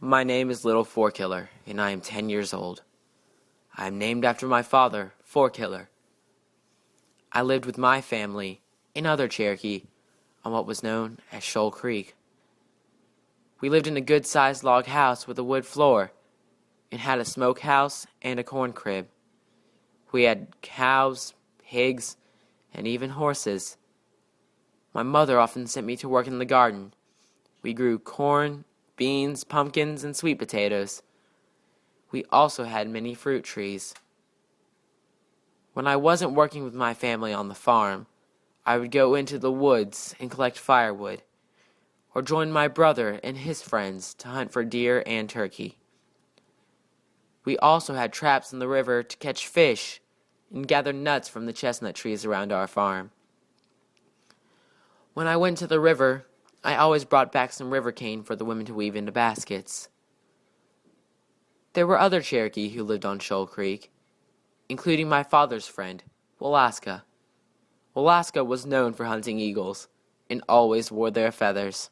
My name is Little Fourkiller, and I am 10 years old. I am named after my father, Fourkiller. I lived with my family in other Cherokee on what was known as Shoal Creek. We lived in a good-sized log house with a wood floor and had a smokehouse and a corn crib. We had cows, pigs, and even horses. My mother often sent me to work in the garden. We grew corn, beans, pumpkins, and sweet potatoes. We also had many fruit trees. When I wasn't working with my family on the farm, I would go into the woods and collect firewood, or join my brother and his friends to hunt for deer and turkey. We also had traps in the river to catch fish and gather nuts from the chestnut trees around our farm. When I went to the river, I always brought back some river cane for the women to weave into baskets. There were other Cherokee who lived on Shoal Creek, including my father's friend, Walaska. Walaska was known for hunting eagles and always wore their feathers.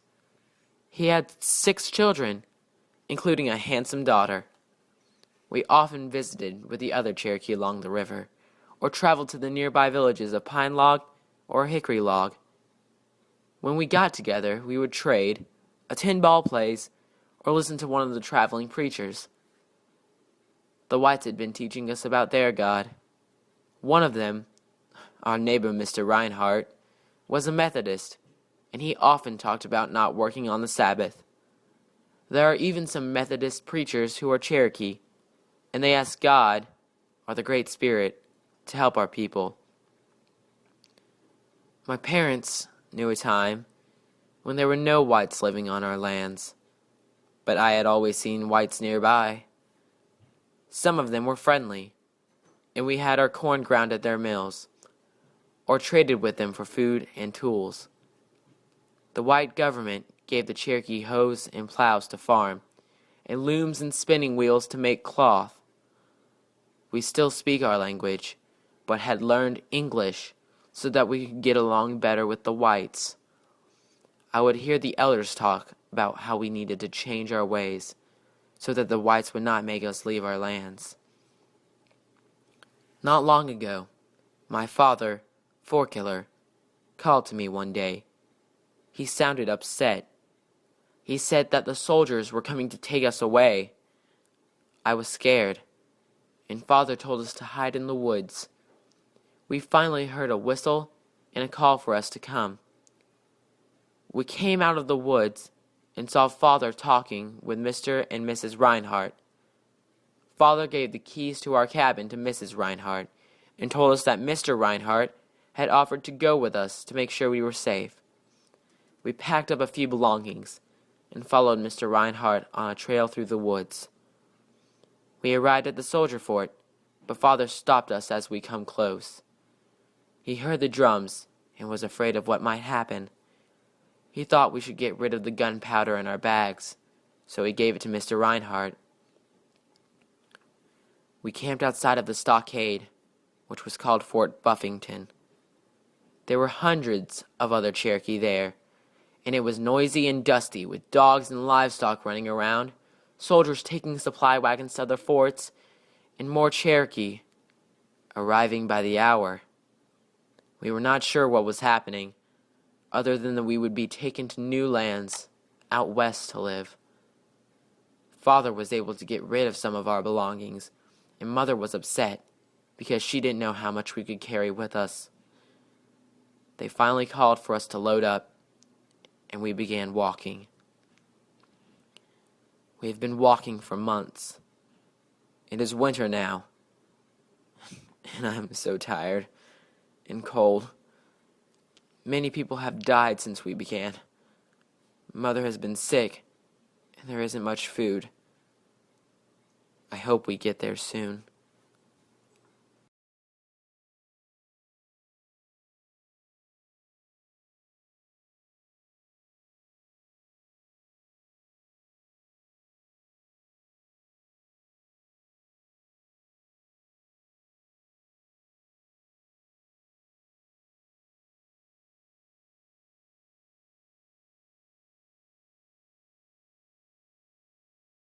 He had 6 children, including a handsome daughter. We often visited with the other Cherokee along the river, or traveled to the nearby villages of Pine Log or Hickory Log. When we got together, we would trade, attend ball plays, or listen to one of the traveling preachers. The whites had been teaching us about their God. One of them, our neighbor Mr. Reinhardt, was a Methodist, and he often talked about not working on the Sabbath. There are even some Methodist preachers who are Cherokee, and they ask God, or the Great Spirit, to help our people. My parents knew a time when there were no whites living on our lands, but I had always seen whites nearby. Some of them were friendly, and we had our corn ground at their mills, or traded with them for food and tools. The white government gave the Cherokee hoes and plows to farm, and looms and spinning wheels to make cloth. We still speak our language, but had learned English so that we could get along better with the whites. I would hear the elders talk about how we needed to change our ways so that the whites would not make us leave our lands. Not long ago, my father, Fourkiller, called to me one day. He sounded upset. He said that the soldiers were coming to take us away. I was scared, and Father told us to hide in the woods. We finally heard a whistle and a call for us to come. We came out of the woods and saw Father talking with Mr. and Mrs. Reinhardt. Father gave the keys to our cabin to Mrs. Reinhardt and told us that Mr. Reinhardt had offered to go with us to make sure we were safe. We packed up a few belongings and followed Mr. Reinhardt on a trail through the woods. We arrived at the soldier fort, but Father stopped us as we come close. He heard the drums and was afraid of what might happen. He thought we should get rid of the gunpowder in our bags, so he gave it to Mr. Reinhardt. We camped outside of the stockade, which was called Fort Buffington. There were hundreds of other Cherokee there, and it was noisy and dusty with dogs and livestock running around, soldiers taking supply wagons to other forts, and more Cherokee arriving by the hour. We were not sure what was happening, other than that we would be taken to new lands out west to live. Father was able to get rid of some of our belongings, and Mother was upset because she didn't know how much we could carry with us. They finally called for us to load up, and we began walking. We have been walking for months. It is winter now, and I am so tired and cold. Many people have died since we began. Mother has been sick, and there isn't much food. I hope we get there soon.